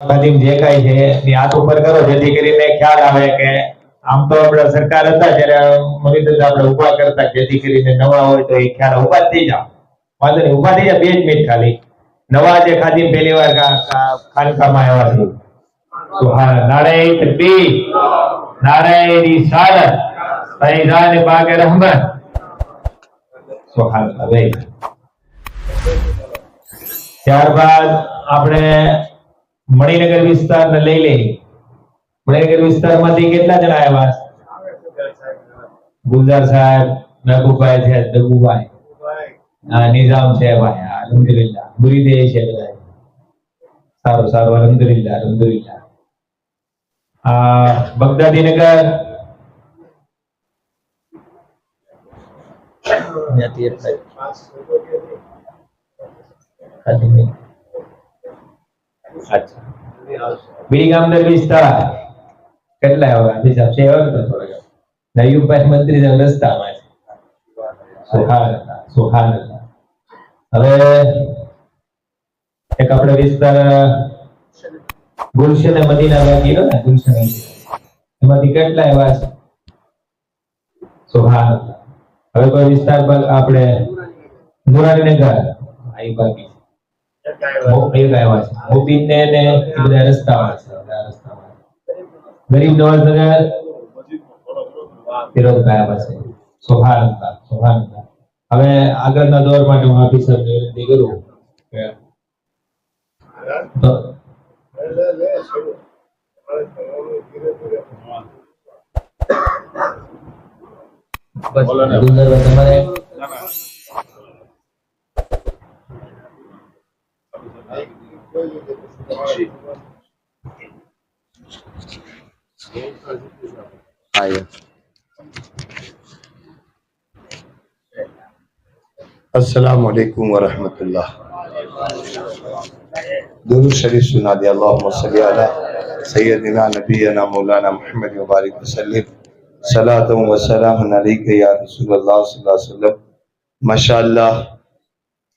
ખાદીમ જે કાંઈ છે એની હાથ ઉપર કરો જેથી કરીને ખ્યાલ આવે કે આમ તો આપણે સરકાર હતા ત્યારે મદદ આપણે ઉભા કરતા જેથી કરીને નવા હોય તો એ ખ્યાલ ઉભા થઈ જાવ વાંધો નહીં ઉભા થઈ જાય 2 મિનિટ ખાલી નવા જે ખાદીમ પહેલી વાર ખાનકામાં આવ્યા છે સુહાન નારે તકબીર નારે રિસાલત ફૈઝાન બાગ રહમત સુહાન હવે ત્યારબાદ આપણે મણિનગર વિસ્તારને લઈ લઈએ મણિનગર વિસ્તારમાંથી કેટલા જણા આવ્યા ગુલજાર સાહેબ મહેબૂબભાઈ છે દબુભાઈ નિઝામ છે ભાઈ અલ્હમ્દુલિલ્લાહ મુરીદે છે બધા સારું સારું અલ્હમ્દુલિલ્લાહ અલ્હમ્દુલિલ્લાહ બગદાદી નગર अच्छा बीड़ी गामदर विस्तार કેટલા આવ્યા હિસાબ છે આવ્યો તો થોડો નયુભાઈ મંત્રી ના રસ્તામાં છે સુહાનલ્લાહ સુહાનલ્લાહ હવે એક આપણે વિસ્તાર ગુલશન મદીના બાકી રહ્યો ને ગુલશન એમાંથી કેટલા આવ્યા છે સુહાનલ્લાહ હવે કોઈ વિસ્તાર પર આપણે નુરાનીનગર આઈ બાકી गरीब नवाजनगर હવે આગળના દોર માટે હું ઓફિસર વિનંતી કરું તો તમારે अस्सलामुअलैकुम वरहमतुल्लाह। दुरूद शरीफ सुना दिया अल्लाहुम्मा सल्ली अला सय्यदिना नबीना मौलाना मुहम्मद व बारिक वसल्लम सलातु व सलामुन अलैका या रसूलल्लाह सल्लल्लाहु अलैहि वसल्लम। माशाअल्लाह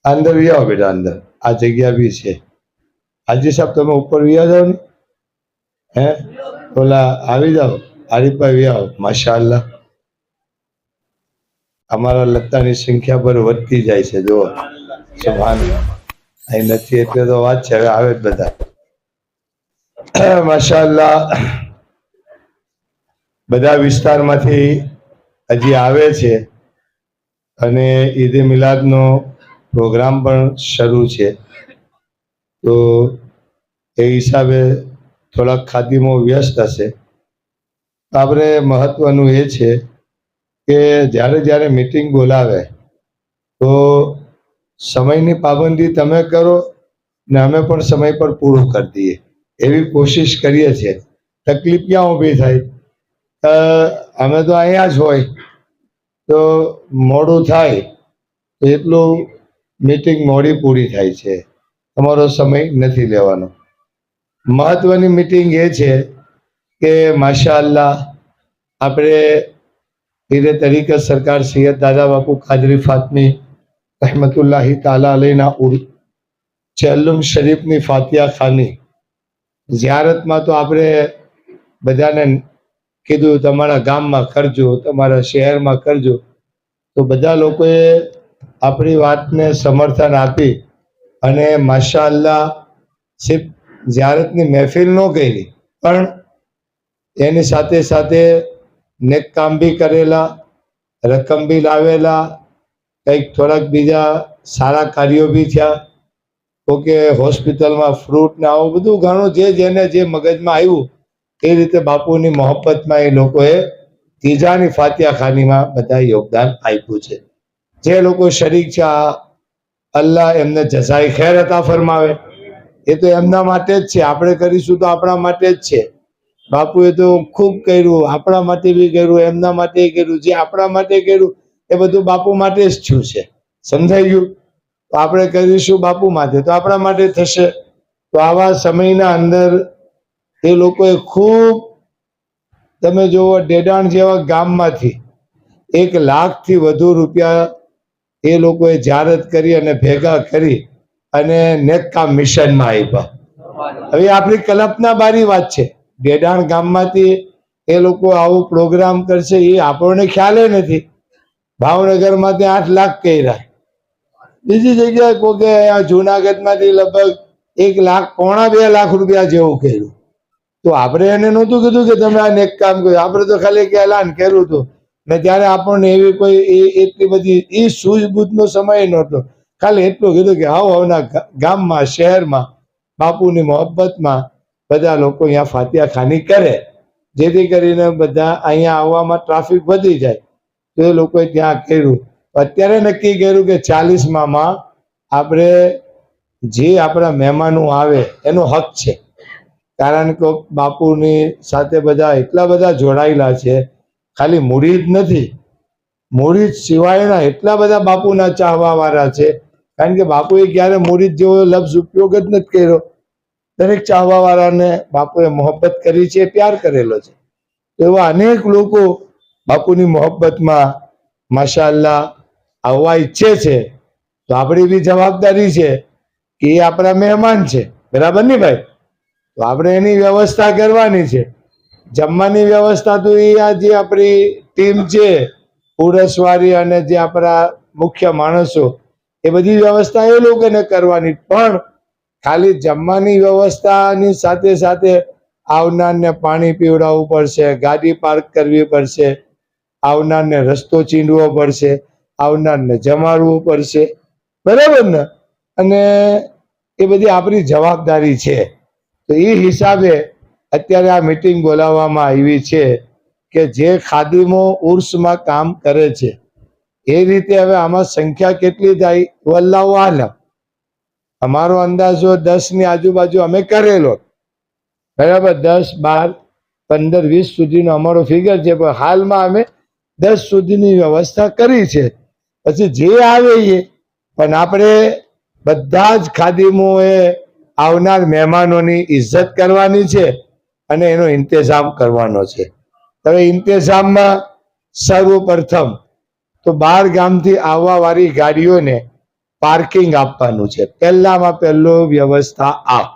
अंदर भी आओ बेटा अंदर आ जगह भी है हाजी साहब તમે ઉપર વિયા જાવ ને હે ઓલા આવી જાઓ આરીફા વિયા માશાઅલ્લાહ અમારા લત્તાની સંખ્યા પર વધતી જાય છે જો સુભાનઅલ્લાહ અહીં નથી એટલે તો વાત છે હવે આવે જ બધા માશાઅલ્લાહ બધા વિસ્તારમાંથી હજી આવે છે અને ઈદ મિલાદનો પ્રોગ્રામ પણ શરૂ છે તો એ હિસાબે થોડાક ખાદીમો વ્યસ્ત હશે આપણે મહત્વનું એ છે કે જ્યારે જ્યારે મીટિંગ બોલાવે તો સમયની પાબંદી તમે કરો ને અમે પણ સમય પર પૂરું કરી દઈએ એવી કોશિશ કરીએ છીએ તકલીફ ક્યાં ઊભી થાય અમે તો અહીંયા જ હોય તો મોડું થાય તો એટલું મીટિંગ મોડી પૂરી થાય છે તમારો સમય નથી લેવાનો મહત્વની મીટિંગ એ છે કે માશાઅલ્લાહ આપણે પીરે તરીકે સરકાર સૈયદ દાદા બાપુ કાદરી ફાતમી रहमतुल्लाहि ताला अलैना चेल्लुम शरीफनी फातिहा खानी ઝિયારતમાં તો આપણે બધાને કીધું તમારા ગામમાં કરજો તમારા શહેરમાં કરજો તો બધા લોકોએ આપણી વાતને સમર્થન આપી અને માશાઅલ્લાહ સિર્ફ ઝિયારતની મહેફિલ ન કરી પણ એની સાથે સાથે નેક કામ બી કરેલા રકમ બી લાવેલા કંઈક થોડાક બીજા સારા કાર્યો બી થયા તો કે હોસ્પિટલમાં ફ્રૂટ ને આવું બધું ઘણું જે જેને જે મગજમાં આવ્યું એ રીતે બાપુની મોહબ્બતમાં એ લોકોએ ત્રીજાની ફાતિહા ખાનીમાં બધા યોગદાન આપ્યું છે જે લોકો શરીક છે આ અલ્લાહ એમને જઝાએ ખેર અતા ફરમાવે એ તો એમના માટે જ છે આપણે કરીશું તો આપણા માટે જ છે બાપુએ તો ખૂબ કર્યું આપણા માટે બી કર્યું એમના માટે કર્યું જે આપણા માટે કર્યું એ બધું બાપુ માટે જ થયું છે સમજાઈ ગયું તો આપણે કરીશું બાપુ માટે તો આપણા માટે થશે તો આવા સમયના અંદર એ લોકોએ ખૂબ તમે જુઓ ડેડાણ જેવા ગામમાંથી 1 લાખથી વધુ રૂપિયા એ લોકોએ જાહેરાત કરી અને ભેગા કરી અને નેક કામ મિશનમાં આપ્યા હવે આપણી કલ્પના બારી વાત છે. ગેડાણ ગામમાંથી એ લોકો આવો પ્રોગ્રામ કરશે એ આપણને ખ્યાલે નથી. ભાવનગરમાંથી 8 લાખ કર્યા, બીજી જગ્યાએ કોકે આ જુનાગઢમાંથી લગભગ 1 લાખ, 1.25 લાખ રૂપિયા જેવું કર્યું. તો આપણે એને નહોતું કીધું કે તમે આ નેક કામ કર્યું, આપણે તો ખાલી કે એલાન કર્યું હતું. ને ત્યારે આપણને એવી કોઈ એટલી બધી એ સૂઝબૂઝનો સમય નહોતો. ખાલી એટલું કીધું કે આવો આવના ગામમાં, શહેરમાં બાપુની મોહબ્બતમાં બધા લોકો અહીંયા ફાતિયા ખાની કરે, જેથી કરીને બધા અહીંયા આવવામાં ટ્રાફિક વધી જાય. તો એ લોકોએ ત્યાં કર્યું. અત્યારે નક્કી કર્યું કે 40માં આપણે જે આપણા મહેમાનો આવે એનો હક છે. કારણ કે બાપુની સાથે બધા એટલા બધા જોડાયેલા છે. ખાલી મુરીદ નથી, મુરીદ સિવાયના એટલા બધા બાપુના ચાહવા વાળા છે. કારણ કે બાપુએ ક્યારે મુરીદ જેવો લફ્ઝ ઉપયોગ જ નથી કર્યો. દરેક ચાહવા વાળાને બાપુએ મોહબ્બત કરી છે, પ્યાર કરેલો છે. એવા અનેક લોકો બાપુની મોહબ્બતમાં માશાઅલ્લાહ આવવા ઈચ્છે છે. તો આપણી બી જવાબદારી છે કે એ આપણા મહેમાન છે, બરાબર ને ભાઈ? તો આપણે એની વ્યવસ્થા કરવાની છે. જમવાની વ્યવસ્થા તો એ આ જે આપણી ટીમ છે પુરસવારી અને જે આપણા મુખ્ય માણસો, એ બધી વ્યવસ્થા એ લોકોને કરવાની. પણ ખાલી જમવાની વ્યવસ્થાની સાથે સાથે આવનારને પાણી પીવડાવવું પડશે, ગાડી પાર્ક કરવી પડશે, આવનારને રસ્તો ચીંધવો પડશે, આવનારને જમાડવું પડશે, બરાબર ને? અને એ બધી આપણી જવાબદારી છે. તો એ હિસાબે અત્યારે આ મીટિંગ બોલાવવામાં આવી છે કે જે ખાદીમો ઉર્સમાં કામ કરે છે એ રીતે હવે આમાં સંખ્યા કેટલી થાય વલ્લાહુ આલમ. અમારો અંદાજો 10ની આજુબાજુ અમે કરેલો, બરાબર? 10, 12, 15, 20 સુધીનો અમારો ફિગર છે. પણ હાલમાં અમે 10 સુધીની વ્યવસ્થા કરી છે. પછી જે આવે એ, પણ આપણે બધા જ ખાદીમોએ આવનાર મહેમાનોની ઇજ્જત કરવાની છે અને એનો ઇંતજામ કરવાનો છે. હવે ઇંતજામમાં સર્વપ્રથમ તો 12 ગામથી આવવા વાળી ગાડીઓને પાર્કિંગ આપવાનું છે. પહેલામાં પહેલો વ્યવસ્થા આ.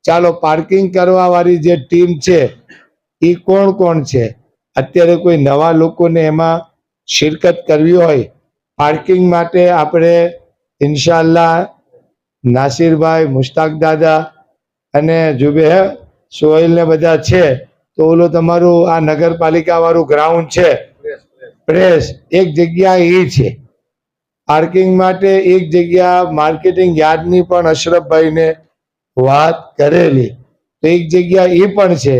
ચાલો, પાર્કિંગ કરવા વાળી જે ટીમ છે એ કોણ કોણ છે? અત્યારે કોઈ નવા લોકોને એમાં શિરકત કરવી હોય પાર્કિંગ માટે, આપણે ઇન્શાઅલ્લાહ નાસિરભાઈ, મુશ્તાક દાદા અને જુબેર સોહેલ ને બધા છે. તો ઓલો તમારું આ નગરપાલિકા વાળું ગ્રાઉન્ડ છે પ્રેસ, એક જગ્યા એ છે પાર્કિંગ માટે. એક જગ્યા માર્કેટિંગ યાર્ડની પણ અશરફભાઈને વાત કરેલી, તો એક જગ્યા એ પણ છે.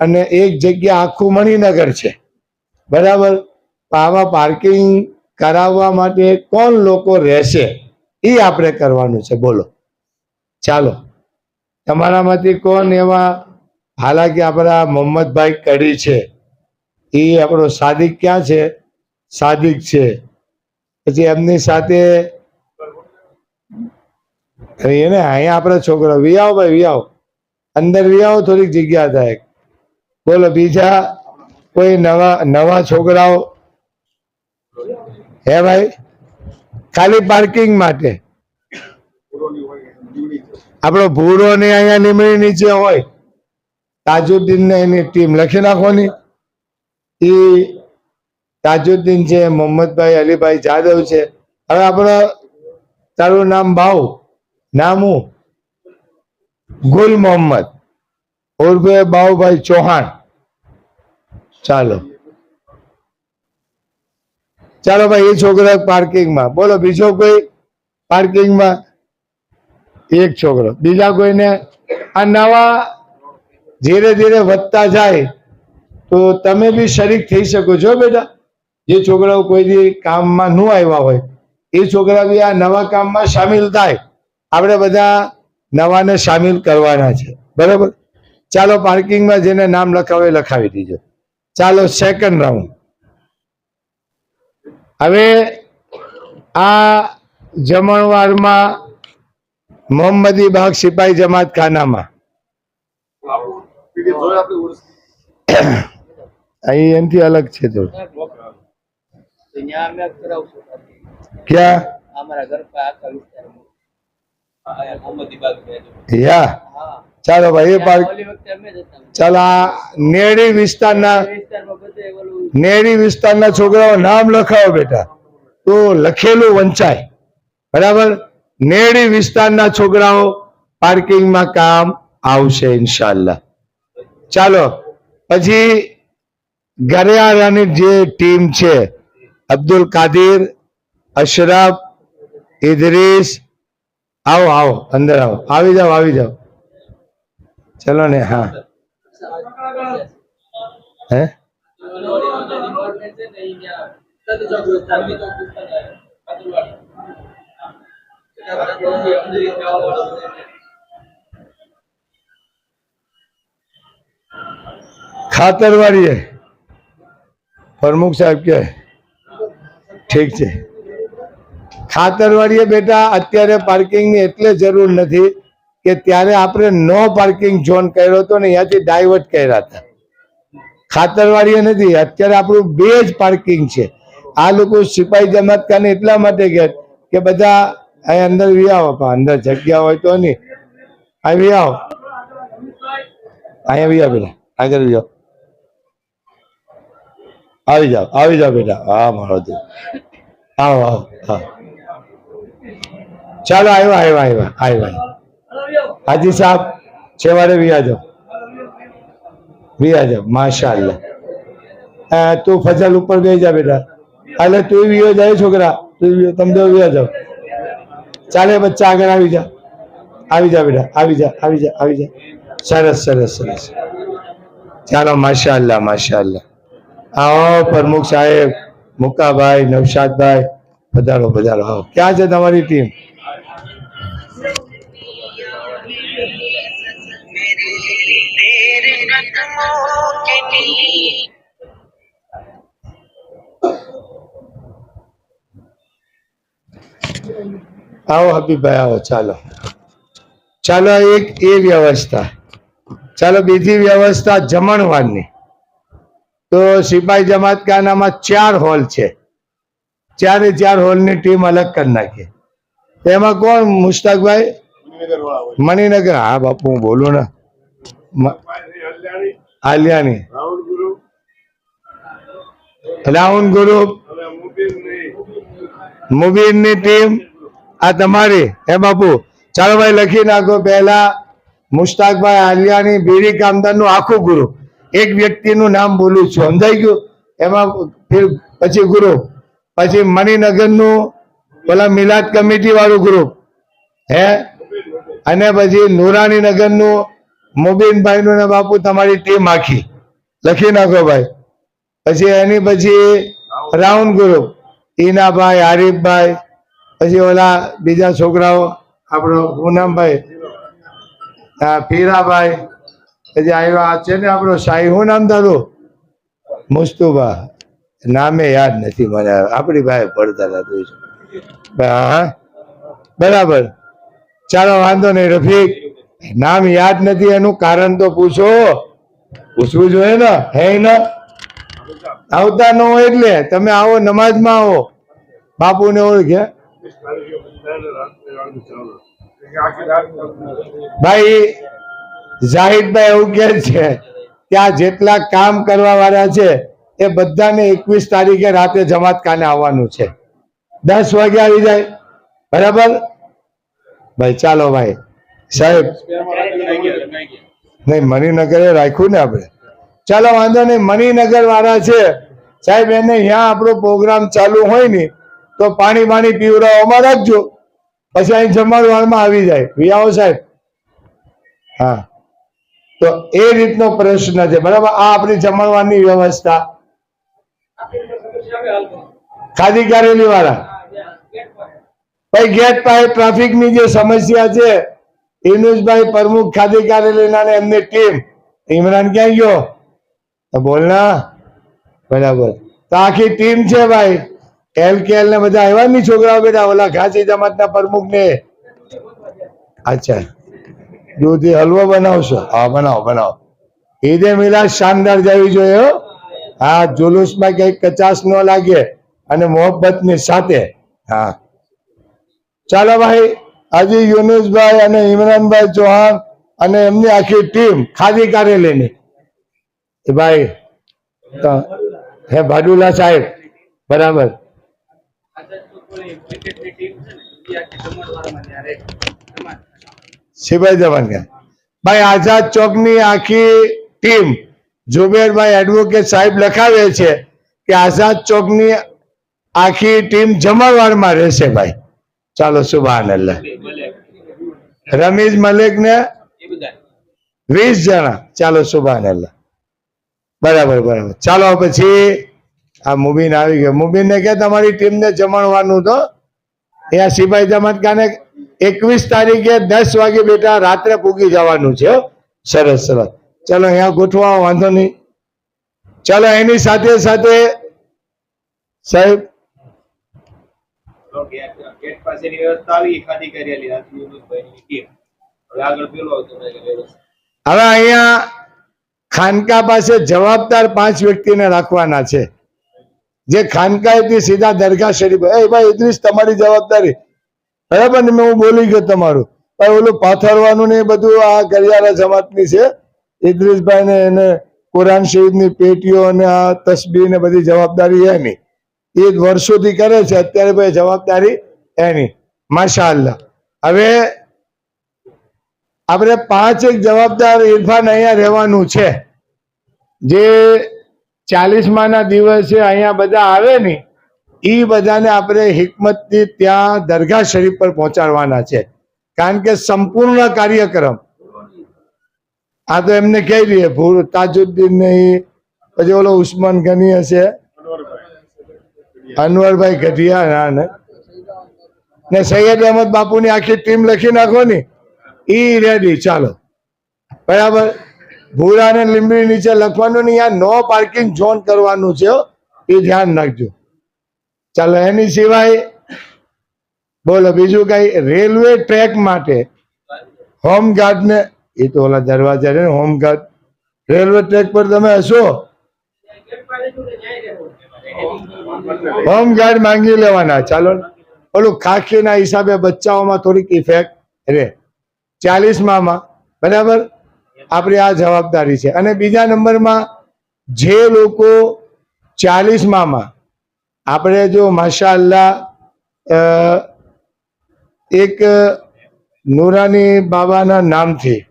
અને એક જગ્યા આખું મણિનગર છે, બરાબર? આમાં પાર્કિંગ કરાવવા માટે કોણ લોકો રહેશે એ આપણે કરવાનું છે. બોલો, ચાલો તમારામાંથી કોણ એવા? હાલાકી આપણા મોહમ્મદભાઈ કડી છે, એ આપણો સાદિક ક્યાં છે? સાદિક છે. પછી એમની સાથે એને અહીંયા આપણા છોકરા વી આવો ભાઈ, વી આવો અંદર, વી આવો, થોડીક જગ્યા થાય. બોલો, બીજા કોઈ નવા છોકરાઓ હે ભાઈ? ખાલી પાર્કિંગ માટે આપણો ભૂરો ને અહીંયા લીમડી નીચે હોય, તાજુદ્દીન ને એની ટીમ લખી નાખવાની. એ તાજુદ્દીન છે, મોહમ્મદભાઈ, અલીભાઈ જાદવ છે. હવે આપણો તારું નામ ભાવ, નામ હું ગુલ મોહમ્મદ ઉર્ફે બાઉભાઈ ચૌહાણ. ચાલો ચાલો ભાઈ, એ છોકરા પાર્કિંગમાં. બોલો, બીજો કોઈ પાર્કિંગમાં? એક છોકરો. બીજા કોઈને? આ નવા ધીરે ધીરે વધતા જાય તો તમે બી શરીક થઈ શકો છો બેટા. જે છોકરાઓ કોઈ દી કામમાં ન આવ્યા હોય એ છોકરા બી આ નવા કામમાં સામેલ થાય. આપણે બધા નવાને સામેલ કરવાના છે, બરાબર? ચાલો, પાર્કિંગમાં જેને નામ લખાવે લખાવી દીજો. ચાલો, સેકન્ડ રાઉન્ડ. હવે આ જમણવારમાં મોહમ્મદી બાગ સિપાઈ જમાત ખાનામાં અહીં એનથી અલગ છે થોડું. ક્યાં? યા ચાલો ભાઈ એ પાર્ક ચાલો આ નેડી વિસ્તારના છોકરાઓ નામ લખાવો બેટા તો લખેલું વંચાય બરાબર નેડી વિસ્તારના છોકરાઓ પાર્કિંગમાં કામ આવશે ઇન્શાલ્લાહ ચાલો પછી ગરિયારાની જે ટીમ છે અબ્દુલ કાદિર અશરફ ઇદરીસ આવો આવો અંદર આવો આવી જાઓ ચલો ને હા હે ખાતરવાડીએ પ્રમુખ સાહેબ કે ઠીક છે ખાતરવાડીએ બેટા અત્યારે પાર્કિંગની એટલે જરૂર નથી કે ત્યારે આપણે નો પાર્કિંગ ઝોન કર્યો હતો ને ત્યાંથી ડાયવર્ટ કર્યા હતા ખાતરવાડીએ નથી અત્યારે આપણું બે જ પાર્કિંગ છે આ લોકો સિપાહી જમાત ખાને એટલા માટે ગયા કે બધા અહીં અંદર વી આવો પણ અંદર જગ્યા હોય તો નહીં અહીં વી આવો અહીંયા વી આવો બેટા આગળ વી આવો આવી જાઓ બેટા હા મારો દિલ આવો હા ચાલો આવ્યા હાજી સાહેબ છેવાડે વિયા જાઓ માશાઅલ્લાહ તું ફજલ ઉપર બેસી જા બેટા એટલે તું વિયો જાય છોકરા તું તમે જો વિયા જાઓ ચાલે બચ્ચા આગળ આવી જા બેટા આવી જા સરસ ચાલો માશાઅલ્લાહ આવો પ્રમુખ સાહેબ મુકાભાઈ નવશાદભાઈ પધારો આવો ક્યાં છે તમારી ટીમ આવો હબીબભાઈ આવો ચાલો એક એ વ્યવસ્થા ચાલો બીજી વ્યવસ્થા જમણવારની તો સિપાહી જમાત ખાનામાં 4 હોલ છે 4 હોલની ટીમ અલગ કરી નાખી તેમાં કોણ મુશ્તાકભાઈ મણિનગર હા બાપુ હું બોલું ને આલિયાની રાઉન્ડ ગ્રુપ મુબીનની ટીમ આ તમારી હે બાપુ ચાલો ભાઈ લખી નાખો પહેલા મુશ્તાકભાઈ આલિયાની બીડી કામદારનું આખું ગ્રુપ એક વ્યક્તિનું નામ બોલું છું સમજાઈ ગયું એમાં પછી ગ્રુપ પછી મણિનગરનું પેલા મિલાદ કમિટી વાળું ગ્રુપ હે અને પછી નુરાની નગરનું મુબીનભાઈનું ને બાપુ તમારી ટીમ આખી લખી નાખો ભાઈ પછી એની પછી રાઉન્ડ ગ્રુપ ઈનાભાઈ આરીફભાઈ પછી ઓલા બીજા છોકરાઓ આપણો પૂનમભાઈ પીરાભાઈ પછી આવ્યા છે ને આપણો શાહી શું નામ તારું મુસ્તુબા નામે યાદ નથી મને આપણી ભાઈ પડતા હતા હા બરાબર ચાલો વાંધો નહીં રફીક નામ યાદ નથી એનું કારણ તો પૂછવું જોઈએ ને હે ને આવતા ન હોય એટલે તમે આવો નમાઝમાં આવો બાપુને ઓળખે ભાઈ જાહિદભાઈ એવું કે છે કે આ જેટલા કામ કરવા વાળા છે એ બધાને 21 તારીખે રાતે જમાત ખાને આવવાનું છે 10 વાગે આવી જાય બરાબર ભાઈ ચાલો ભાઈ સાહેબ નહીં મણિનગરે રાખ્યું ને આપણે ચાલો વાંધો નહીં મણિનગર વાળા છે સાહેબ એને અહીંયા આપણો પ્રોગ્રામ ચાલુ હોય ને તો પાણી પીવડાવવામાં રાખજો પછી અહીં જમણવારમાં આવી જાય વિયાઓ સાહેબ હા તો એ રીતનો પ્રશ્ન છે બરાબર આ આપણી જમણવારની વ્યવસ્થા ખાદી કારેલી વાળા ભાઈ ગેટ પાસે ટ્રાફિકની જે સમસ્યા છે ઇનુસભાઈ પ્રમુખ ખાદી કારેલીના ને એમની ટીમ ઇમરાન ક્યાં ગયો બોલ ના બરાબર તો આખી ટીમ છે ભાઈ LKL ને બધા આવ્યા ની છોકરાઓ બેટા ઓલા ઘાસી જમાતના પ્રમુખ ને અચ્છા દૂધી હલવો બનાવશો હા બનાવો ઈદે મિલાદ શાનદાર જવી જોઈએ હા જુલુસમાં કઈ કચાશ ન લાગે અને મોહબ્બત ની સાથે હા ચાલો ભાઈ હજી યુનુસભાઈ અને ઇમરાનભાઈ ચૌહાણ અને એમની આખી ટીમ ખાદી કારેલીની એ ભાઈ હે ભાડુલા સાહેબ બરાબર સિપાહી જવાન ગયા ભાઈ આઝાદ ચોકની આખી ટીમ જુબેરભાઈ એડવોકેટ સાહેબ લખાવે છે કે આઝાદ ચોકની આખી ટીમ જમણવારમાં રહેશે ભાઈ ચાલો સુબહાનલ્લાહ રમીઝ મલિક ને 20 જણા ચાલો સુબહાનલ્લાહ બરાબર બરાબર ચાલો પછી આ મુબીન આવી ગયો મુબીન ને કે તમારી ટીમ ને જમણવાનું તો અહીંયા સિપાહી જમાત ખાને 21 તારીખે 10 વાગે બેટા રાત્રે પૂગી જવાનું છે હો. સરસ સરસ ચાલો અહીંયા ગોઠવા વાંધો નહીં ચાલો એની સાથે સાથે સાહેબ ગેટ પાસેની વ્યવસ્થા આવી ખાધી કરેલી હતી યુનુસભાઈની ટીમ હવે આગળ પેલો હતો હવે અહીંયા ખાનકા પાસે જવાબદાર 5 વ્યક્તિને રાખવાના છે જે ખાનકાએથી સીધા દરગાહ શરીફ એ ભાઈ ઇદ્રીસ તમારી જવાબદારી બરાબર ને હું બોલી ગયો તમારું ભાઈ ઓલું પાથરવાનું ને એ બધું આ ગરિયારા જમાતની છે ઇદ્રીસભાઈ ને એને કુરાન શરીફની પેટીઓ અને આ તસ્બીહ ને બધી જવાબદારી એની એ વર્ષોથી કરે છે અત્યારે ભાઈ જવાબદારી એની માશાઅલ્લાહ હવે આપણે 5 એક જવાબદાર ઇરફાન અહીંયા રહેવાનું છે જે 40મા દિવસે અહીંયા બધા આવે ને એ બધાને આપણે હિકમતથી ત્યાં દરગાહ શરીફ પર પહોંચાડવાના છે કારણ કે સંપૂર્ણ કાર્યક્રમ આ તો એમને કહી દઈએ ભૂર તાજુદ્દીન ને પછી ઓલો ઉસ્માન ગની હશે અનવરભાઈ ગઢિયા ને સૈયદ અહેમદ બાપુની આખી ટીમ લખી નાખો ને ઈ રેડી ચાલો બરાબર ભૂરા ને લીંબડી નીચે લખવાનું ને નો પાર્કિંગ ઝોન કરવાનું છે એ ધ્યાન રાખજો ચાલો એની સિવાય બોલો બીજું કઈ રેલવે ટ્રેક માટે હોમગાર્ડ ને એ તો ઓલા દરવાજા ને હોમગાર્ડ રેલવે ટ્રેક પર તમે હશો હોમગાર્ડ માંગી લેવાના ચાલો ઓલું ખાખીના હિસાબે બચ્ચાઓમાં થોડીક ઇફેક્ટ રે 40માં બરાબર આપણી આ જવાબદારી છે અને બીજા નંબરમાં જે લોકો 40માં આપણે જો માશાઅલ્લાહ એક નુરાની બાબાના નામથી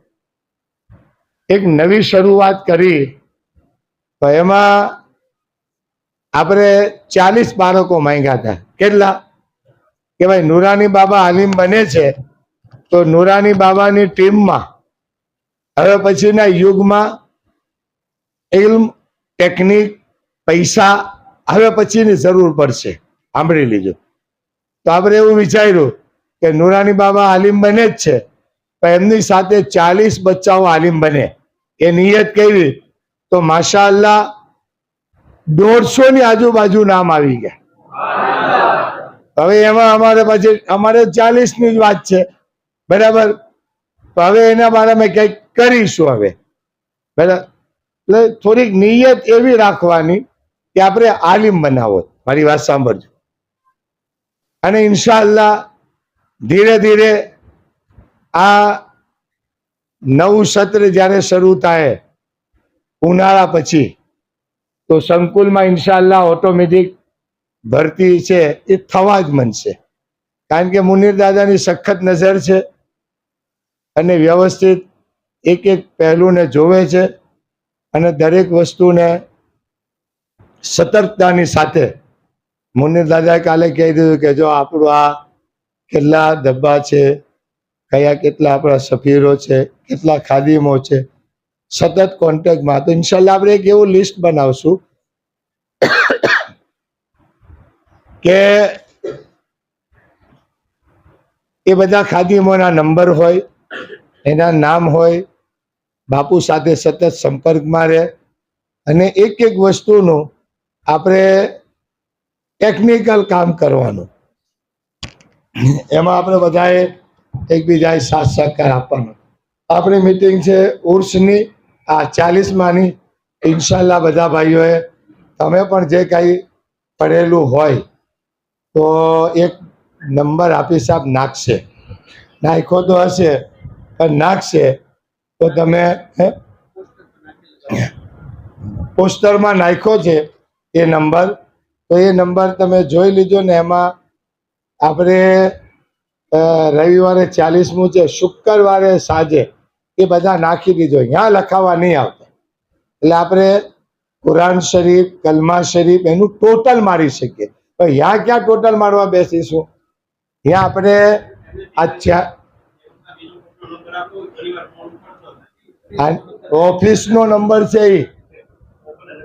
એક નવી શરૂઆત કરી તો એમાં આપણે 40 બાળકો માંગ્યા હતા કેટલા કે ભાઈ નુરાની બાબા આલિમ બને છે તો નુરાની બાબાની ટીમમાં હવે પછીના યુગમાં ઇલ્મ ટેકનિક પૈસા હવે પછીની જરૂર પડશે સાંભળી લીજો તો આપણે એવું વિચાર્યું કે નુરાની બાબા આલિમ બને જ છે પણ એમની સાથે 40 બચ્ચાઓ આલિમ બને એ નિયત કરી તો માશાઅલ્લાહ 150 ની આજુબાજુ નામ આવી ગયા હવે એમાં અમારે 40 ની જ વાત છે બરાબર તો હવે એના બારામાં કંઈક કરીશું હવે બરાબર એટલે થોડીક નિયત એવી રાખવાની કે આપણે આલિમ બનાવો મારી વાત સાંભળજો અને ઇન્શાઅલ્લાહ ધીરે ધીરે આ નવું સત્ર જ્યારે શરૂ થાય ઉનાળા પછી તો સંકુલમાં ઇન્શાઅલ્લાહ ઓટોમેટિક ભરતી છે એ થવા જ મનશે કારણ કે મુનીર દાદાની સખત નજર છે અને વ્યવસ્થિત એક એક પહેલુંને જોવે છે અને દરેક વસ્તુને સતર્કતાની સાથે મુનીર દાદાએ કાલે કહી દીધું કે જો આપણું આ કેટલા ડબ્બા છે કયા કેટલા આપણા સફીરો છે કેટલા ખાદીમો છે સતત કોન્ટેક્ટમાં તો ઇન્શાલ્લાહ આપણે એક એવું લિસ્ટ બનાવશું કે એ બધા ખાદીમોના નંબર હોય એના નામ હોય બાપુ સાથે સતત સંપર્કમાં રહે અને એક એક વસ્તુનું આપણે ટેકનિકલ કામ કરવાનું એમાં આપણે બધાએ એકબીજાએ સાથ સહકાર આપવાનો આપણી મિટિંગ છે ઉર્સની આ 40માની ઇન્શાલ્લાહ બધા ભાઈઓએ તમે પણ જે કાંઈ પડેલું હોય તો એક નંબર હાફિઝ સાહેબ નાખશે નાખ્યો તો હશે પણ નાખશે તો તમે પોસ્ટરમાં નાખ્યો છે એ નંબર, તો એ નંબર તમે જોઈ લીધો ને. એમાં આપણે રવિવારે 40મું છે, શુક્રવારે સાંજે એ બધા નાખી દીધો. ત્યાં લખાવા નહીં આવતા. એટલે આપણે કુરાન શરીફ, કલમા શરીફ એનું ટોટલ મારી શકીએ. પણ ત્યાં ક્યાં ટોટલ મારવા બેસીશું? ત્યાં આપણે ઓફિસનો નંબર છે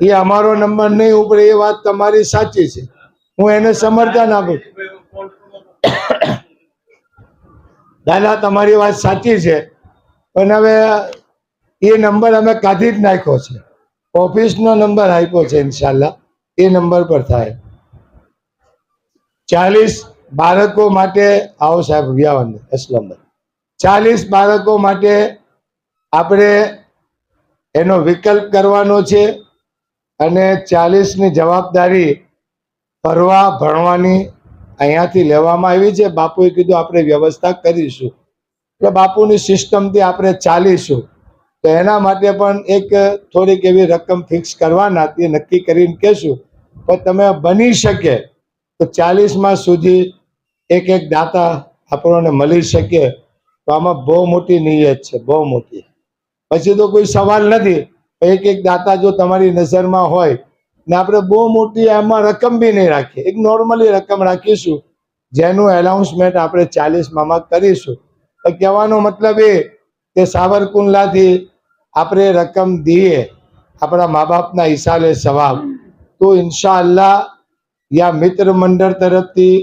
એ અમારો નંબર નહીં ઉપડે. એ વાત તમારી સાચી છે, હું એને સમર્થન આપું. દાદા તમારી વાત સાચી છે, પણ હવે એ નંબર અમે કાઢી જ નાખ્યો છે. ઓફિસનો નંબર આપ્યો છે, ઇન્શાલ્લાહ એ નંબર પર થાય. 40 બાળકો માટે આવો સાહેબ વ્યાવન અસલમભાઈ, 40 બાળકો માટે આપણે એનો વિકલ્પ કરવાનો છે. અને 40ની જવાબદારી ફરવા ભણવાની અહીંયાથી લેવામાં આવી છે. બાપુએ કીધું આપણે વ્યવસ્થા કરીશું, એટલે બાપુની સિસ્ટમથી આપણે ચાલીશું. તો એના માટે પણ એક થોડીક એવી રકમ ફિક્સ કરવાના તે નક્કી કરીને કહેશું. પણ તમે બની શકે તો 40માં સુધી એક દાતા આપણને મળી શકે તો આમાં બહુ મોટી નિયત છે, બહુ મોટી. પછી તો કોઈ સવાલ નથી. એક દાતા જો તમારી નજરમાં હોય ને, આપણે બહુ મોટી એમાં રકમ બી નહીં રાખીએ, એક નોર્મલી રકમ રાખીશું જેનું એનાઉન્સમેન્ટ આપણે 40માં કરીશું. કહેવાનો મતલબ એ કે સાવરકુંડલાથી આપણે રકમ દઈએ આપણા મા બાપના હિસાબે સવાબ, તો ઇન્શાઅલ્લાહ યા મિત્ર મંડળ તરફથી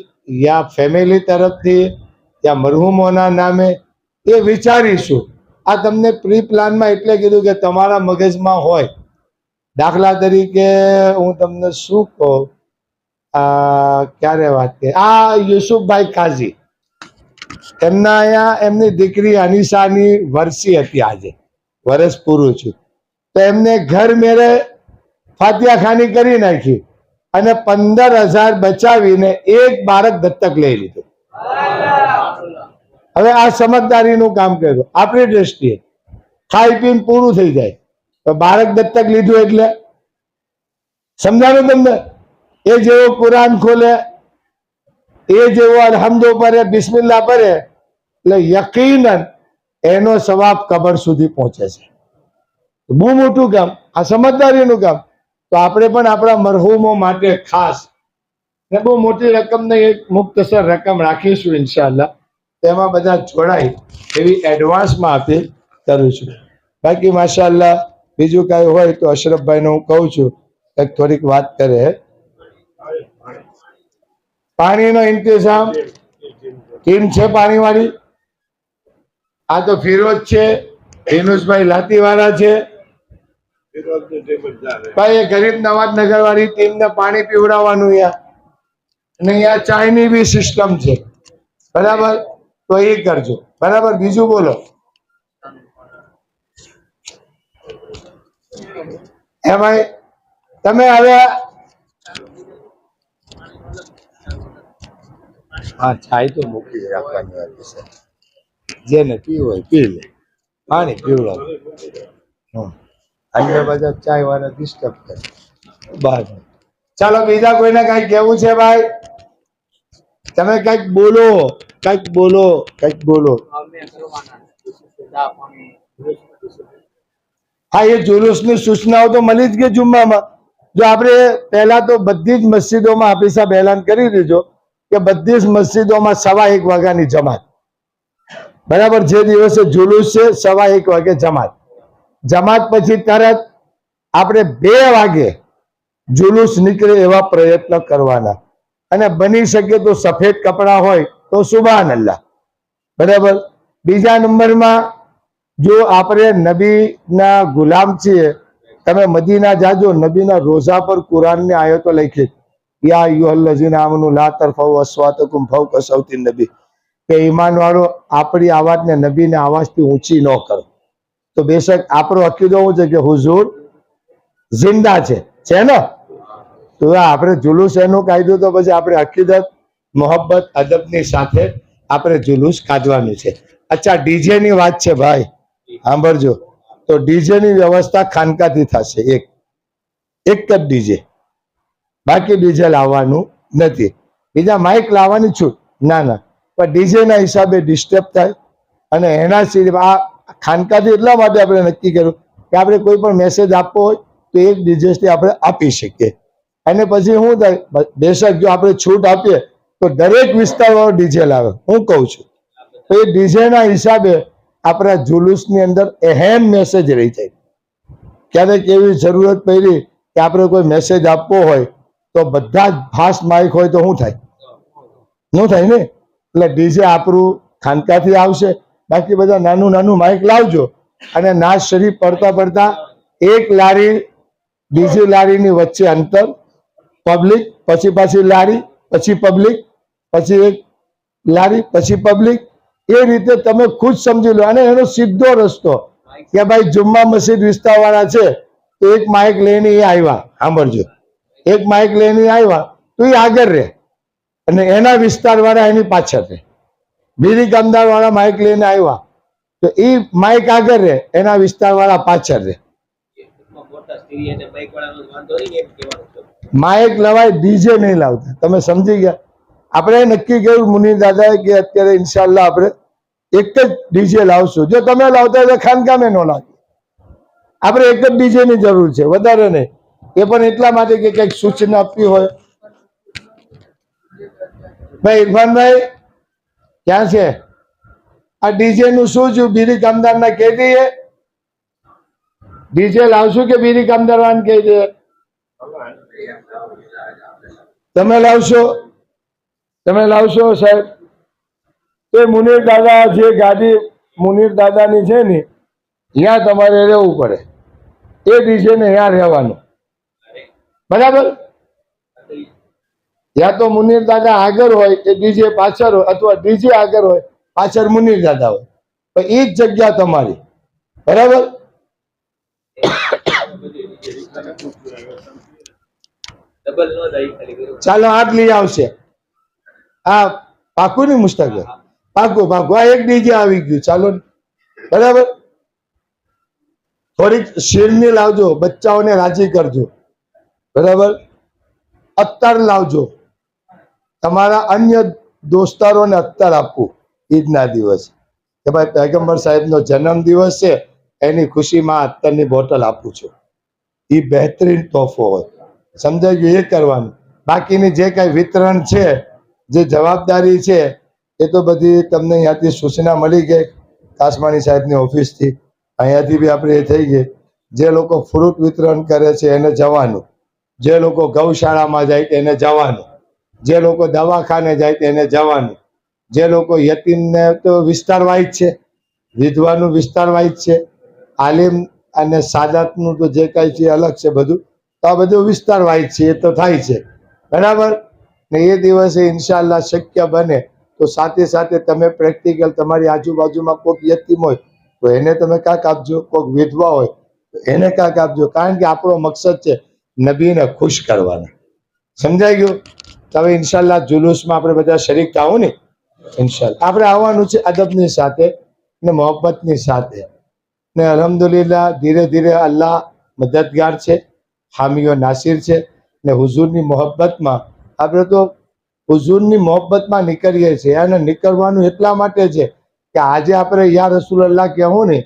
યા ફેમિલી તરફથી યા મરહુમોના નામે એ વિચારીશું. આ તમને પ્રી પ્લાનમાં એટલે કીધું કે તમારા મગજમાં હોય. દાખલા તરીકે હું તમને શું કહું, ક્યારે વાત કરી, આ યુસુફભાઈ કાઝી, એમના અહીંયા એમની દીકરી અનિશાની વરસી હતી, આજે વરસ પૂરું છું. તો એમને ઘર મેરે ફાતિયાખાની કરી નાખી અને 15,000 બચાવીને એક બાળક દત્તક લઈ લીધું. હવે આ સમજદારીનું કામ કર્યું. આપણી દ્રષ્ટિએ ખાઈ પીને પૂરું થઈ જાય, તો બાળક દત્તક લીધું એટલે સમજાણું તમને? એ જેવો કુરાન ખોલે, એ જેવો અલહમદો પડે, બિસ્મિલ્લાહ પડે, એટલે યકીનન એનો સવાબ કબર સુધી પહોંચે છે. બહુ મોટું કામ, આ સમજદારીનું કામ. તો આપણે પણ આપણા મરહુમો માટે ખાસ ને બહુ મોટી રકમ નહીં, એક મુક્તસર રકમ રાખીશું ઇન્શાઅલ્લાહ. તેમાં બધા જોડાય એવી એડવાન્સમાં આપી કરું છું. બાકી માશાઅલ્લાહ બીજું કાંઈ હોય તો અશરફભાઈને હું કહું છું એક થોડીક વાત કરે. પાણીનો ઇંતજામ ટીમ છે પાણીવાળી. આ તો ફિરોજ છે, ફિનુસભાઈ લાતીવાળા છે. ભાઈ એ ગરીબ નવાજ નગર વાળી ટીમને પાણી પીવડાવવાનું યાર, અને અહીંયા ચાયની બી સિસ્ટમ છે, બરાબર? તો એ કરજો, બરાબર? બીજું બોલો. હે ભાઈ, તમે હવે હા ચાય તો મૂકી રાખવાની વાત છે. જેને પીવું હોય પી લે, પાણી પીવડાવો. અન્ય બધા ચાય વાળા ડિસ્ટર્બ કરે બહાર. ચાલો બીજા કોઈને કઈ કેવું છે ભાઈ? તમે કઈક બોલો, કઈક બોલો, કઈક બોલો. હા, એ જુલુસની સૂચનાઓ તો મળી જ ગઈ જુમ્મામાં. જો આપણે પહેલા તો બધી જ મસ્જિદોમાં હાફિઝ સાહેબ એલાન કરી દીધો કે બધી જ મસ્જિદોમાં 1:15 વાગ્યાની જમાત, બરાબર? જે દિવસે જુલુસ છે 1:15 વાગે જમાત. જમાત પછી તરત આપણે 2 વાગે જુલુસ નીકળે એવા પ્રયત્ન કરવાના. અને બની શકે તો સફેદ કપડા હોય તો સુભાન અલ્લાહ, બરાબર? બીજા નંબરમાં જો આપણે નબીના ગુલામ છીએ, તમે મદીના જાજો, નબીના રોઝા પર કુરાનની આયતો લખી, યા અય્યુહલ્લઝીના આમનુ લા તરફઉ અસ્વાતકુમ ફૌકા સૌતી નબી, કે ઈમાન વાળો આપણી અવાજને નબીના અવાજથી ઊંચી ન કરો. તો બેશક આપણો અકીદો શું છે કે હુઝુર જિંદા છે ને? તો આપણે જુલુસ એનું કાઢ્યું તો પછી આપણે અકીદત, મોહબ્બત, અદબની સાથે આપણે જુલુસ કાઢવાનું છે. અચ્છા, ડીજે ની વાત છે ભાઈ. સાંભળજો, તો ડીજે ની વ્યવસ્થા ખાનકાથી થશે. એક જ ડીજે, બાકી ડીજે લાવવાનું નથી. બીજા માઇક લાવવાની છૂટ ના, પણ ડીજે ના હિસાબે ડિસ્ટર્બ થાય. અને એના સિવાય આ ખાનકાથી એટલા માટે આપણે નક્કી કર્યું કે આપણે કોઈ પણ મેસેજ આપવો હોય તો એક ડીજે થી આપણે આપી શકીએ. અને પછી શું થાય, બેશક જો આપણે છૂટ આપીએ તો દરેક વિસ્તારવાળો ડીજે લાવે. હું કહું છું તો એ ડીજે ના હિસાબે આપણા જુલુસની અંદર અહેમ મેસેજ રહી જાય. ક્યારેક એવી જરૂરત પડી કે આપણે કોઈ મેસેજ આપવો હોય તો બધા જ ફાસ્ટ માઇક હોય તો શું થાય? ન થાય ને. એટલે ડીજે આપણું ખાનકાથી આવશે, બાકી બધા નાનું નાનું માઇક લાવજો. અને નાચ શરીફ પડતા એક લારી બીજી લારીની વચ્ચે અંતર, પબ્લિક, પછી પાછી લારી, પછી પબ્લિક, પછી એક લારી, પછી પબ્લિક. એ રીતે તમે ખુદ સમજી લો. અને એનો સીધો રસ્તો કે ભાઈ જુમ્મા મસ્જિદ વિસ્તાર વાળા છે તો એક માઇક લઈને એ આવ્યા, સાંભળજો, એક માઇક લઈને આવ્યા તો એ આગળ રહે અને એના વિસ્તાર વાળા એની પાછળ રહે. બીડી કામદાર વાળા માઇક લઈને આવ્યા તો એ માઇક આગળ રહે, એના વિસ્તાર વાળા પાછળ રહે. માઇક લવાય, ડીજે નહીં લાવતા. તમે સમજી ગયા? આપણે નક્કી કર્યું મુનીર દાદાએ કે અત્યારે ઇન્શાલ્લાહ આપણે એક જ ડીજે લાવશું. જો તમે લાવતા હોય તો ખાનકામે ન લાગે. આપણે એક જ ડીજે ની જરૂર છે, વધારે નહીં. એ પણ એટલા માટે કે કંઈક સૂચના આપવી હોય. ભાઈ ઇરફાનભાઈ ક્યાં છે? આ ડીજે નું શું છું? બીડી કામદાર ના કહી દઈએ ડીજે લાવશું કે બીડી કામદાર વાળાને કહી દઈએ? તમે લાવશો? તમે લાવશો સાહેબ? તો મુનીર દાદા જે ગાડી મુનીર દાદાની છે ને, ત્યાં તમારે રહેવું પડે. એ ડીજે ને ત્યાં રહેવાનું, બરાબર? યા તો મુનીર દાદા આગળ હોય કે ડીજે પાછળ હોય, અથવા ડીજે આગળ હોય પાછળ મુનીર દાદા હોય, પણ એ જ જગ્યા તમારી, બરાબર? ચાલો આટલી આવશે. હા પાકું નહીં મુસ્તક? પાકું પાકું. આ એક ડીજે આવી ગયું, ચાલો બરાબર. થોડીક શીરની લાવજો, બચ્ચાઓને રાજી કરજો, બરાબર. અત્તર લાવજો, તમારા અન્ય દોસ્તારોને અત્તર આપવું ઈદના દિવસે કે ભાઈ પૈગંબર સાહેબનો જન્મ દિવસ છે, એની ખુશીમાં અત્તરની બોટલ આપું છું. એ બહેતરીન તોહફો હોય, સમજાઈ ગયું? એ કરવાનું. બાકીની જે કાંઈ વિતરણ છે, જે જવાબદારી છે, એ તો બધી તમને અહીંયાથી સૂચના મળી ગઈ કાસમાણી સાહેબની ઓફિસથી. અહીંયાથી બી આપણે એ થઈ ગઈ. જે લોકો ફ્રૂટ વિતરણ કરે છે એને જવાનું, જે લોકો ગૌશાળામાં જાય એને જવાનું, જે લોકો દવાખાને જાય એને જવાનું, જે લોકો યતીમને તો વિસ્તાર વાઇઝ છે, વિધવાનું વિસ્તાર વાઇઝ છે, આલિમ અને સાદાતનું તો જે કાંઈ છે અલગ છે બધું. તો આ બધું વિસ્તાર વાઇઝ છે, એ તો થાય છે, બરાબર ને. એ દિવસે ઇન્શાલ્લાહ શક્ય બને તો સાથે સાથે તમે પ્રેક્ટિકલ તમારી આજુબાજુમાં કોઈક યતીમ હોય તો એને તમે કાંક આપજો, કોઈક વિધવા હોય તો એને કાંક આપજો. કારણ કે આપણો મકસદ છે નબીને ખુશ કરવાના. સમજાઈ ગયું? તો હવે ઇન્શાલ્લાહ જુલુસમાં આપણે બધા શરીક થાવું ને. ઇન્શાલ્લાહ આપણે આવવાનું છે અદબની સાથે ને મોહબ્બતની સાથે. ને અલ્હમ્દુલિલ્લાહ ધીરે ધીરે અલ્લાહ મદદગાર છે, હામીઓ નાસિર છે. ને હુઝુરની મોહબ્બતમાં આપણે તો હુઝુરની મોહબ્બતમાં નીકળીએ છીએ. અને નીકળવાનું એટલા માટે છે કે આજે આપણે યા રસૂલલ્લાહ કહેવું ને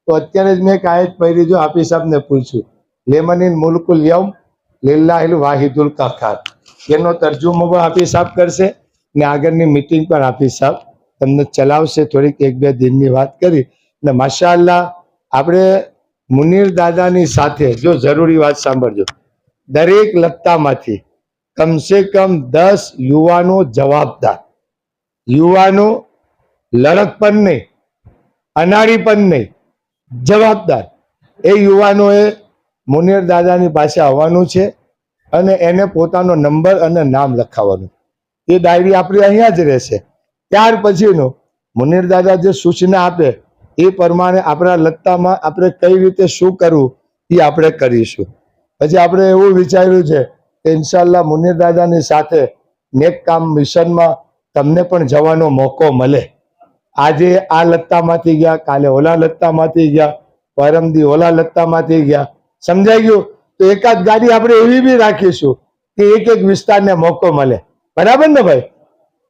તો અત્યારે જ મેં એક આયત પઢી, જો હાફિઝ સાહેબને પૂછ્યું, લેમનિન મુલ્કુલ યૌમ લિલ્લાહિલ વાહિદુલ કહાર. એનો તર્જુમો પણ હાફિઝ સાહેબ કરશે ને આગળની મિટિંગ પણ હાફિઝ સાહેબ તમને ચલાવશે. થોડીક એક બે દિનની વાત કરી ને માશાઅલ્લાહ આપણે મુનીર દાદાની સાથે, જો જરૂરી વાત સાંભળજો, દરેક લત્તામાંથી કમસે કમ 10 યુવાનો જવાબદાર, યુવાનો લડક પણ નહીં, અનાળી પણ નહીં, જવાબદાર એ યુવાનોએ મુનીર દાદાની પાસે આવવાનું છે અને એને પોતાનો નંબર અને નામ લખાવવાનું. એ ડાયરી આપણી અહીંયા જ રહેશે. ત્યાર પછીનું મુનીર દાદા જે સૂચના આપે એ પ્રમાણે આપણા લત્તામાં આપણે કઈ રીતે શું કરવું એ આપણે કરીશું. પછી આપણે એવું વિચાર્યું છે કે ઇન્શાલ્લાહ મુનીર દાદાની સાથે નેક કામ મિશનમાં તમને પણ જવાનો મોકો મળે. આજે આ લત્તામાંથી ગયા, કાલે ઓલા લત્તામાંથી ગયા, પરમદી ઓલા લત્તામાંથી ગયા. સમજાઈ ગયું? તો એકાદ ગાડી આપણે એવી બી રાખીશું કે એક એક વિસ્તારને મોકો મળે. બરાબર ને ભાઈ?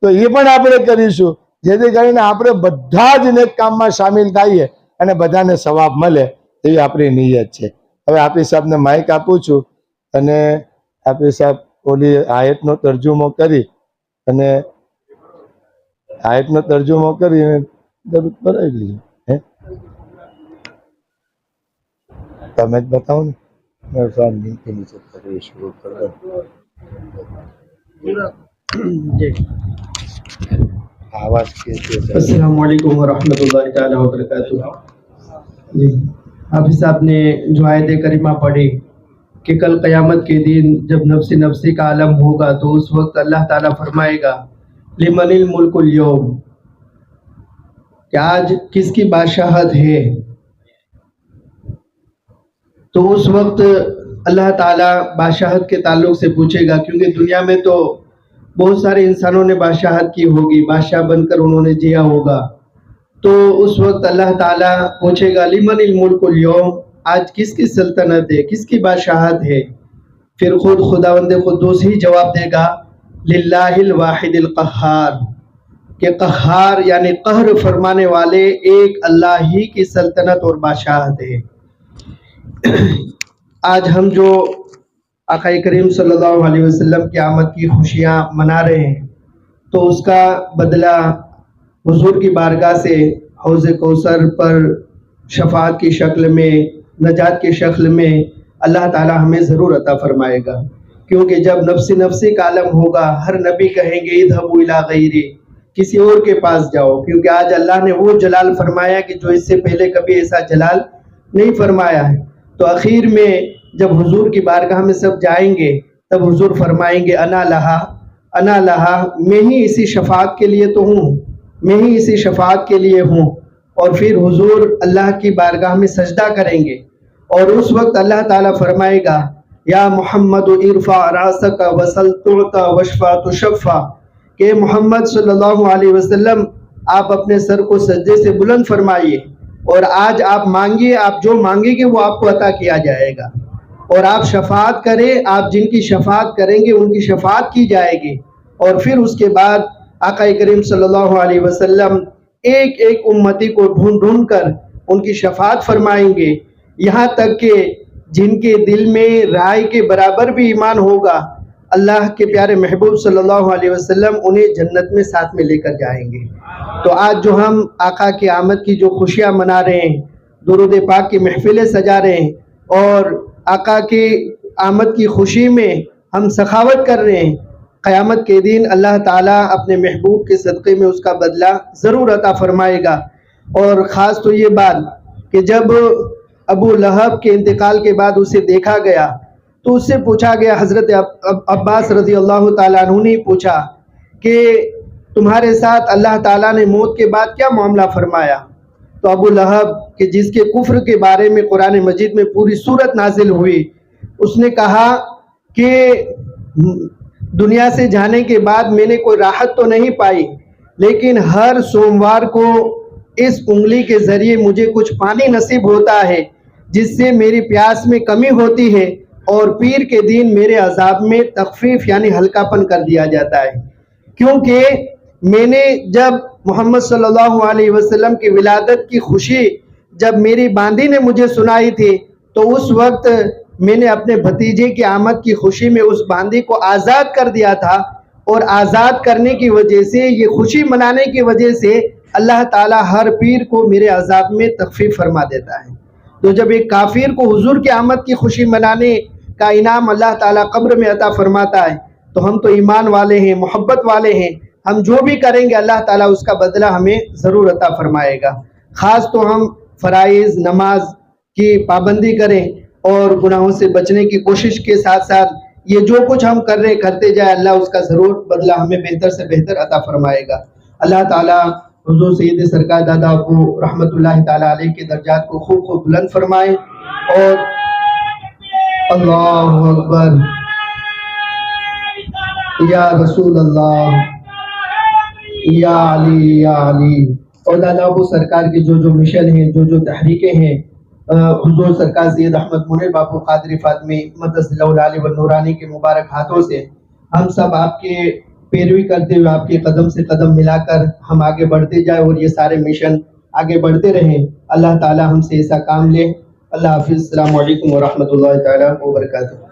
તો એ પણ આપણે કરીશું, જેથી કરીને આપણે બધા જ નેક કામમાં સામેલ થઈએ અને બધાને સવાબ મળે એવી આપણી નિયત છે. હવે આપી સાહેબને માઇક આપું છું અને આપી સાહેબ ઓલી આયતનો તર્જુમો કરી અને આયતનો તર્જુમો કરીને દરૂદ ભરાઈ લીધું. હે તમે જ બતાવો ને. નીચે નીચે કરી શરૂ કરો. आवाज कैसे? अस्सलाम वालेकुम वरहमतुल्लाहि ताला वबरकातुह। जी, हाफिज साहब ने जो आयत करीमा पढ़ी कि कल क़यामत के दिन जब नफ्सी नफ्सी का आलम होगा तो उस वक्त अल्लाह ताला फरमाएगा लिमनिल मुल्कुल यौम, कि आज किसकी बादशाहत है। तो उस वक्त अल्लाह ताला बादशाहत के ताल्लुक से पूछेगा, क्योंकि दुनिया में तो बहुत सारे इंसानों ने बादशाहत की होगी, बादशाह बनकर उन्होंने जिया होगा। तो उस वक्त अल्लाह ताला पूछेगा लिमनिल मुल्कुल यौम, आज किसकी सल्तनत है, किसकी बादशाहत है। फिर खुद खुदावंद खुद्दूस ही जवाब देगा लिल्लाहिल वाहिदिल क़ह्हार, कि क़ह्हार यानी कहर फरमाने वाले एक अल्लाह ही की सल्तनत और बादशाहत है। आज हम जो आका करीम सल्लल्लाहु अलैहि वसल्लम की आमद की खुशियाँ मना रहे हैं, तो उसका बदला हुजूर की बारगाह से हौज़ कौसर पर शफाअत की शक्ल में, नजात की शक्ल में अल्लाह ताला हमें ज़रूर अता फरमाएगा। क्योंकि जब नफ्सी नफ्सी का आलम होगा, हर नबी कहेंगे इज़हबू इला गैरी, किसी और के पास जाओ, क्योंकि आज अल्लाह ने वो जलाल फरमाया कि जो इससे पहले कभी ऐसा जलाल नहीं फरमाया है। तो आखिर में जब हुजूर की बारगाह में सब जाएंगे, तब हुजूर फरमाएंगे अना लहा, मैं ही इसी शफाअत के लिए तो हूँ, मैं ही इसी शफाअत के लिए हूँ। और फिर हुजूर अल्लाह की बारगाह में सजदा करेंगे और उस वक्त अल्लाह ताला फरमाएगा या मोहम्मद इरफा रासक वसल तुअता वशफा तुशफ़ा, के मोहम्मद सल्लल्लाहु अलैहि वसल्लम आप अपने सर को सजदे से बुलंद फरमाइए और आज आप मांगिए, आप जो मांगेंगे वो आपको अता किया जाएगा। और आप शफाअत करें, आप जिनकी शफाअत करेंगे उनकी शफाअत की जाएगी। और फिर उसके बाद आका करीम सल्लल्लाहु अलैहि वसल्लम एक एक उम्मती को ढूंढ ढूंढ कर उनकी शफाअत फरमाएंगे, यहाँ तक कि जिनके दिल में राय के बराबर भी ईमान होगा, अल्लाह के प्यारे महबूब सल्लल्लाहु अलैहि वसल्लम उन्हें जन्नत में साथ में लेकर जाएंगे। तो आज जो हम आका की आमद की जो खुशियाँ मना रहे हैं, दुरूद पाक की महफिलें सजा रहे हैं और आका की आमद की खुशी में हम सखावत कर रहे हैं, क़यामत के दिन अल्लाह ताला अपने महबूब के सदक़े में उसका बदला ज़रूर अता फरमाएगा। और ख़ास तो ये बात कि जब अबू लहब के इंतकाल के बाद उसे देखा गया तो उससे पूछा गया, हज़रत अब्बास रज़ी अल्लाह ताला अन्हु ने पूछा कि तुम्हारे साथ अल्लाह ताला ने मौत के बाद क्या मामला फरमाया। तो अबू लहब कि जिसके कुफ्र के बारे में कुरान मजीद में पूरी सूरत नाजिल हुई, उसने कहा कि दुनिया से जाने के बाद मैंने कोई राहत तो नहीं पाई, लेकिन हर सोमवार को इस उंगली के ज़रिए मुझे कुछ पानी नसीब होता है जिससे मेरी प्यास में कमी होती है और पीर के दिन मेरे अजाब में तखफीफ यानी हल्कापन कर दिया जाता है। क्योंकि मैंने जब मोहम्मद सल्लल्लाहु अलैहि वसल्लम की विलादत की खुशी जब मेरी बांदी ने मुझे सुनाई थी, तो उस वक्त मैंने अपने भतीजे की आमद की खुशी में उस बांदी को आज़ाद कर दिया था और आज़ाद करने की वजह से, ये खुशी मनाने की वजह से अल्लाह ताला हर पीर को मेरे अजाब में तखफीफ फरमा देता है। तो जब एक काफिर को हुजूर की आमद की खुशी मनाने का इनाम अल्लाह ताला कब्र में अता फरमाता है, तो हम तो ईमान वाले हैं, मोहब्बत वाले हैं, हम जो भी करेंगे अल्लाह ताला उसका बदला हमें ज़रूर अता फरमाएगा। ख़ास तो हम फ़राइज़ नमाज की पाबंदी करें और गुनाहों से बचने की कोशिश के साथ साथ ये जो कुछ हम कर रहे करते जाए, अल्लाह उसका ज़रूर बदला हमें बेहतर से बेहतर अता फरमाएगा। अल्लाह ताला हुज़ूर सैयद सरकार दादा अबू रहमतुल्लाहि ताला अलैह के दर्जात को खूब खूब बुलंद फरमाए। और अल्लाहु अकबर, या रसूल अल्लाह, या अली और दादाबू सरकार के जो जो मिशन हैं, जो जो तहरीकें हैं, हुजूर सरकार सैयद अहमद मुनीर बापू कादरी फातमी मददसिल्लाहुल आली व नूरानी के मुबारक हाथों से हम सब आपके पैरवी करते हुए आपके कदम से कदम मिलाकर हम आगे बढ़ते जाए और ये सारे मिशन आगे बढ़ते रहें। अल्लाह ताला हमसे ऐसा काम ले। अल्लाह हाफिज़। अस्सलामु अलैकुम व रहमतुल्लाहि ताला व बरकातुहू।